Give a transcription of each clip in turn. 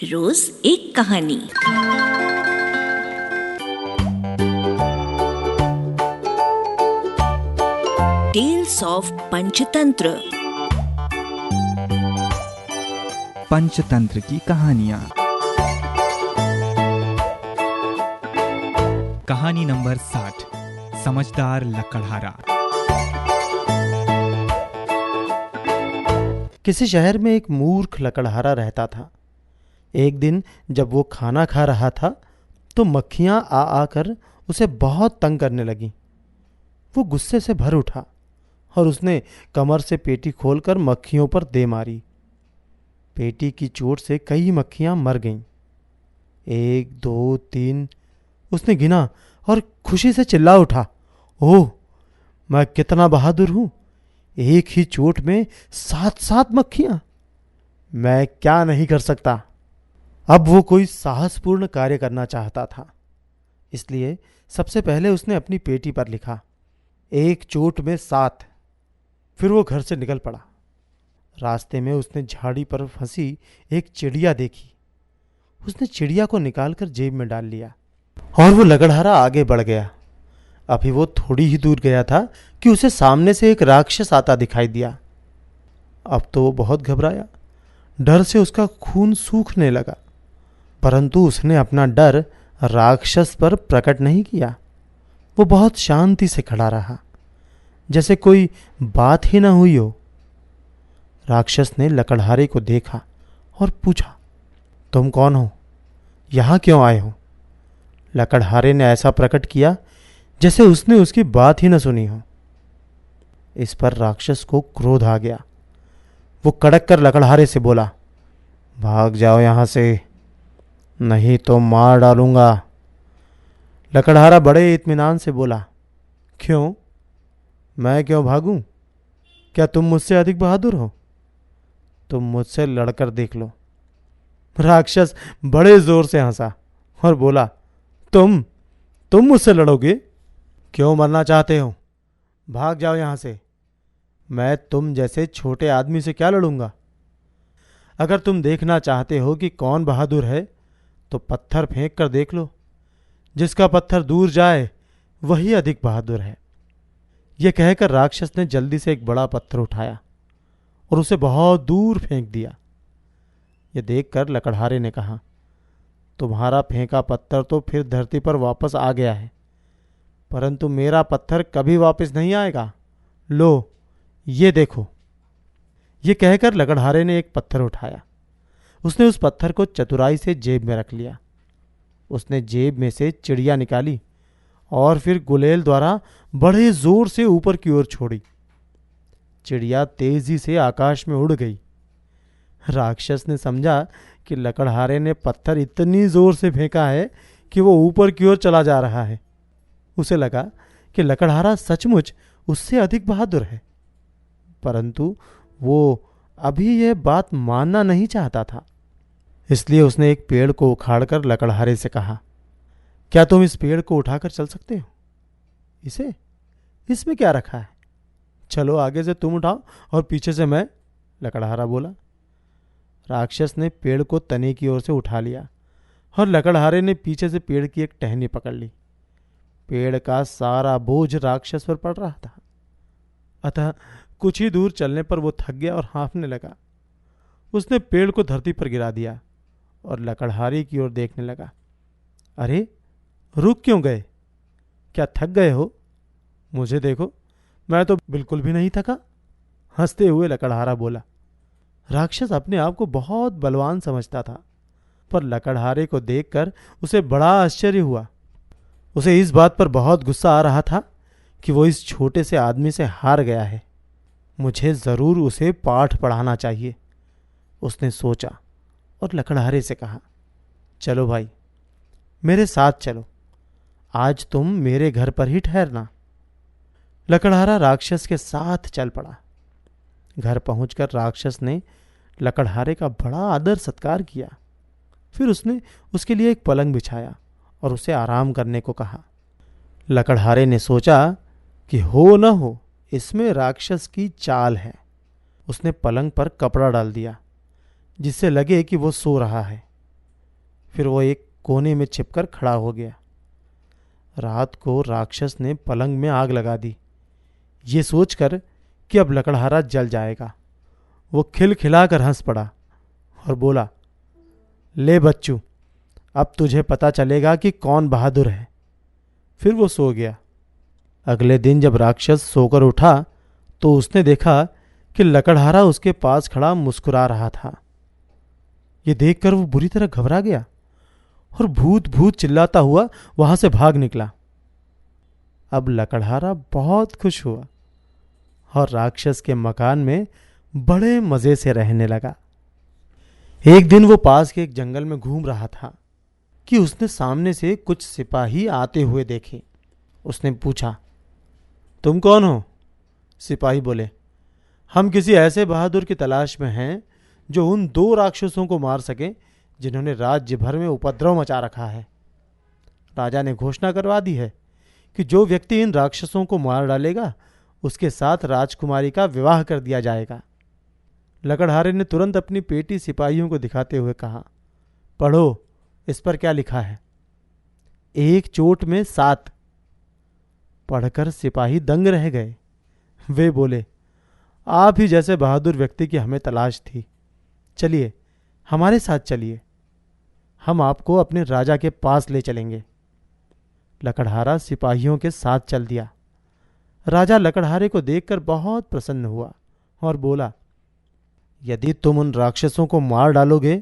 रोज एक कहानी। Tales of Panchatantra. Panchatantra की कहानियां। कहानी नंबर 60, समझदार लकड़हारा। किसी शहर में एक मूर्ख लकड़हारा रहता था। एक दिन जब वो खाना खा रहा था तो मक्खियां आ आकर उसे बहुत तंग करने लगीं। वो गुस्से से भर उठा और उसने कमर से पेटी खोलकर मक्खियों पर दे मारी। पेटी की चोट से कई मक्खियां मर गईं। 1, 2, 3 उसने गिना और खुशी से चिल्ला उठा, ओह, मैं कितना बहादुर हूं! एक ही चोट में 7 मक्खियां! मैं क्या नहीं कर सकता। अब वो कोई साहसपूर्ण कार्य करना चाहता था, इसलिए सबसे पहले उसने अपनी पेटी पर लिखा, एक चोट में 7। फिर वो घर से निकल पड़ा। रास्ते में उसने झाड़ी पर फंसी एक चिड़िया देखी। उसने चिड़िया को निकालकर जेब में डाल लिया और वो लकड़हारा आगे बढ़ गया। अभी वो थोड़ी ही दूर गया था कि उसे सामने से एक राक्षस आता दिखाई दिया। अब तो वो बहुत घबराया। डर से उसका खून सूखने लगा, परंतु उसने अपना डर राक्षस पर प्रकट नहीं किया। वो बहुत शांति से खड़ा रहा, जैसे कोई बात ही ना हुई हो। राक्षस ने लकड़हारे को देखा और पूछा, तुम कौन हो? यहां क्यों आए हो? लकड़हारे ने ऐसा प्रकट किया जैसे उसने उसकी बात ही न सुनी हो। इस पर राक्षस को क्रोध आ गया। वो कड़क कर लकड़हारे से बोला, भाग जाओ यहां से, नहीं तो मार डालूंगा। लकड़हारा बड़े इत्मीनान से बोला, क्यों? मैं क्यों भागूं? क्या तुम मुझसे अधिक बहादुर हो? तुम मुझसे लड़कर देख लो। राक्षस बड़े जोर से हंसा और बोला, तुम मुझसे लड़ोगे? क्यों मरना चाहते हो? भाग जाओ यहां से। मैं तुम जैसे छोटे आदमी से क्या लड़ूंगा? अगर तुम देखना चाहते हो कि कौन बहादुर है तो पत्थर फेंक कर देख लो। जिसका पत्थर दूर जाए वही अधिक बहादुर है। यह कहकर राक्षस ने जल्दी से एक बड़ा पत्थर उठाया और उसे बहुत दूर फेंक दिया। यह देखकर लकड़हारे ने कहा, तुम्हारा फेंका पत्थर तो फिर धरती पर वापस आ गया है, परंतु मेरा पत्थर कभी वापस नहीं आएगा। लो, ये देखो। ये कहकर लकड़हारे ने एक पत्थर उठाया। उसने उस पत्थर को चतुराई से जेब में रख लिया। उसने जेब में से चिड़िया निकाली और फिर गुलेल द्वारा बड़े जोर से ऊपर की ओर छोड़ी। चिड़िया तेजी से आकाश में उड़ गई। राक्षस ने समझा कि लकड़हारे ने पत्थर इतनी जोर से फेंका है कि वो ऊपर की ओर चला जा रहा है। उसे लगा कि लकड़हारा सचमुच उससे अधिक बहादुर है, परंतु वो अभी यह बात मानना नहीं चाहता था। इसलिए उसने एक पेड़ को उखाड़कर लकड़हारे से कहा, क्या तुम इस पेड़ को उठाकर चल सकते हो? इसमें क्या रखा है? चलो, आगे से तुम उठाओ और पीछे से मैं। लकड़हारा बोला। राक्षस ने पेड़ को तने की ओर से उठा लिया और लकड़हारे ने पीछे से पेड़ की एक टहनी पकड़ ली। पेड़ का सारा बोझ राक्षस पर पड़ रहा था, अतः कुछ ही दूर चलने पर वो थक गया और हाँफने लगा। उसने पेड़ को धरती पर गिरा दिया और लकड़हारे की ओर देखने लगा। अरे, रुक क्यों गए? क्या थक गए हो? मुझे देखो, मैं तो बिल्कुल भी नहीं थका। हंसते हुए लकड़हारा बोला। राक्षस अपने आप को बहुत बलवान समझता था, पर लकड़हारे को देखकर उसे बड़ा आश्चर्य हुआ। उसे इस बात पर बहुत गुस्सा आ रहा था कि वो इस छोटे से आदमी से हार गया है। मुझे जरूर उसे पाठ पढ़ाना चाहिए, उसने सोचा और लकड़हारे से कहा, चलो भाई, मेरे साथ चलो। आज तुम मेरे घर पर ही ठहरना। लकड़हारा राक्षस के साथ चल पड़ा। घर पहुंचकर राक्षस ने लकड़हारे का बड़ा आदर सत्कार किया। फिर उसने उसके लिए एक पलंग बिछाया और उसे आराम करने को कहा। लकड़हारे ने सोचा कि हो न हो इसमें राक्षस की चाल है। उसने पलंग पर कपड़ा डाल दिया जिससे लगे कि वो सो रहा है। फिर वो एक कोने में छिपकर खड़ा हो गया। रात को राक्षस ने पलंग में आग लगा दी, ये सोचकर कि अब लकड़हारा जल जाएगा। वो खिलखिलाकर हंस पड़ा और बोला, ले बच्चू, अब तुझे पता चलेगा कि कौन बहादुर है। फिर वो सो गया। अगले दिन जब राक्षस सोकर उठा तो उसने देखा कि लकड़हारा उसके पास खड़ा मुस्कुरा रहा था। ये देखकर वो बुरी तरह घबरा गया और भूत भूत चिल्लाता हुआ वहां से भाग निकला। अब लकड़हारा बहुत खुश हुआ और राक्षस के मकान में बड़े मजे से रहने लगा। एक दिन वो पास के एक जंगल में घूम रहा था कि उसने सामने से कुछ सिपाही आते हुए देखे। उसने पूछा, तुम कौन हो? सिपाही बोले, हम किसी ऐसे बहादुर की तलाश में हैं जो उन 2 राक्षसों को मार सके जिन्होंने राज्य भर में उपद्रव मचा रखा है। राजा ने घोषणा करवा दी है कि जो व्यक्ति इन राक्षसों को मार डालेगा उसके साथ राजकुमारी का विवाह कर दिया जाएगा। लकड़हारे ने तुरंत अपनी पेटी सिपाहियों को दिखाते हुए कहा, पढ़ो, इस पर क्या लिखा है? 1 चोट में 7। पढ़कर सिपाही दंग रह गए। वे बोले, आप ही जैसे बहादुर व्यक्ति की हमें तलाश थी। चलिए, हमारे साथ चलिए, हम आपको अपने राजा के पास ले चलेंगे। लकड़हारा सिपाहियों के साथ चल दिया। राजा लकड़हारे को देखकर बहुत प्रसन्न हुआ और बोला, यदि तुम उन राक्षसों को मार डालोगे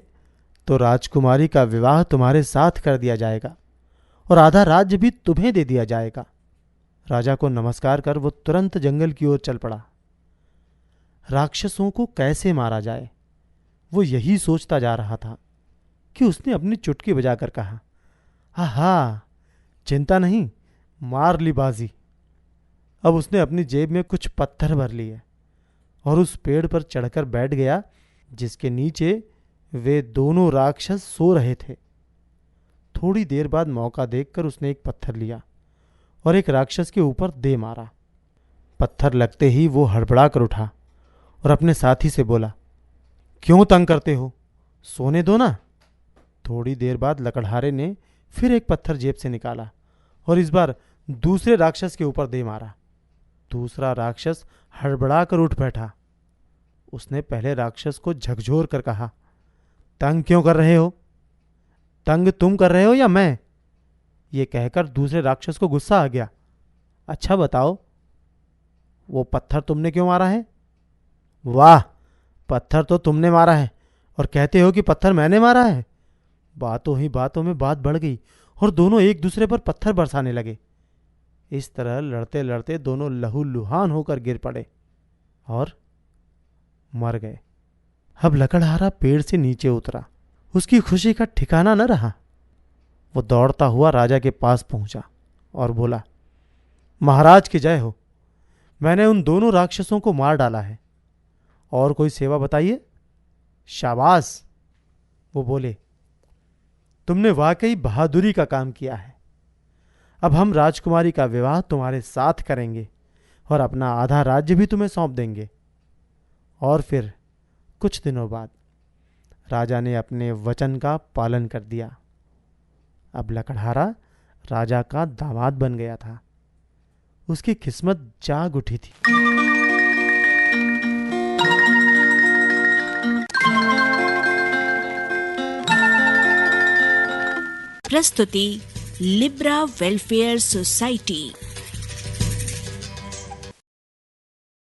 तो राजकुमारी का विवाह तुम्हारे साथ कर दिया जाएगा और आधा राज्य भी तुम्हें दे दिया जाएगा। राजा को नमस्कार कर वो तुरंत जंगल की ओर चल पड़ा। राक्षसों को कैसे मारा जाए, वो यही सोचता जा रहा था कि उसने अपनी चुटकी बजाकर कहा, आहा, चिंता नहीं, मार ली बाजी। अब उसने अपनी जेब में कुछ पत्थर भर लिए और उस पेड़ पर चढ़कर बैठ गया जिसके नीचे वे दोनों राक्षस सो रहे थे। थोड़ी देर बाद मौका देखकर उसने एक पत्थर लिया और एक राक्षस के ऊपर दे मारा। पत्थर लगते ही वो हड़बड़ा कर उठा और अपने साथी से बोला, क्यों तंग करते हो, सोने दो ना। थोड़ी देर बाद लकड़हारे ने फिर एक पत्थर जेब से निकाला और इस बार दूसरे राक्षस के ऊपर दे मारा। दूसरा राक्षस हड़बड़ा कर उठ बैठा। उसने पहले राक्षस को झकझोर कर कहा, तंग क्यों कर रहे हो? तंग तुम कर रहे हो या मैं? ये कहकर दूसरे राक्षस को गुस्सा आ गया। अच्छा बताओ, वो पत्थर तुमने क्यों मारा है? वाह, पत्थर तो तुमने मारा है और कहते हो कि पत्थर मैंने मारा है। बातों ही बातों में बात बढ़ गई और दोनों एक दूसरे पर पत्थर बरसाने लगे। इस तरह लड़ते लड़ते दोनों लहूलुहान होकर गिर पड़े और मर गए। अब लकड़हारा पेड़ से नीचे उतरा। उसकी खुशी का ठिकाना न रहा। वो दौड़ता हुआ राजा के पास पहुंचा और बोला, महाराज की जय हो, मैंने उन दोनों राक्षसों को मार डाला है, और कोई सेवा बताइए। शाबाश, वो बोले, तुमने वाकई बहादुरी का काम किया है। अब हम राजकुमारी का विवाह तुम्हारे साथ करेंगे और अपना आधा राज्य भी तुम्हें सौंप देंगे। और फिर कुछ दिनों बाद राजा ने अपने वचन का पालन कर दिया। अब लकड़हारा राजा का दामाद बन गया था। उसकी किस्मत जाग उठी थी। प्रस्तुति लिब्रा वेलफेयर सोसाइटी।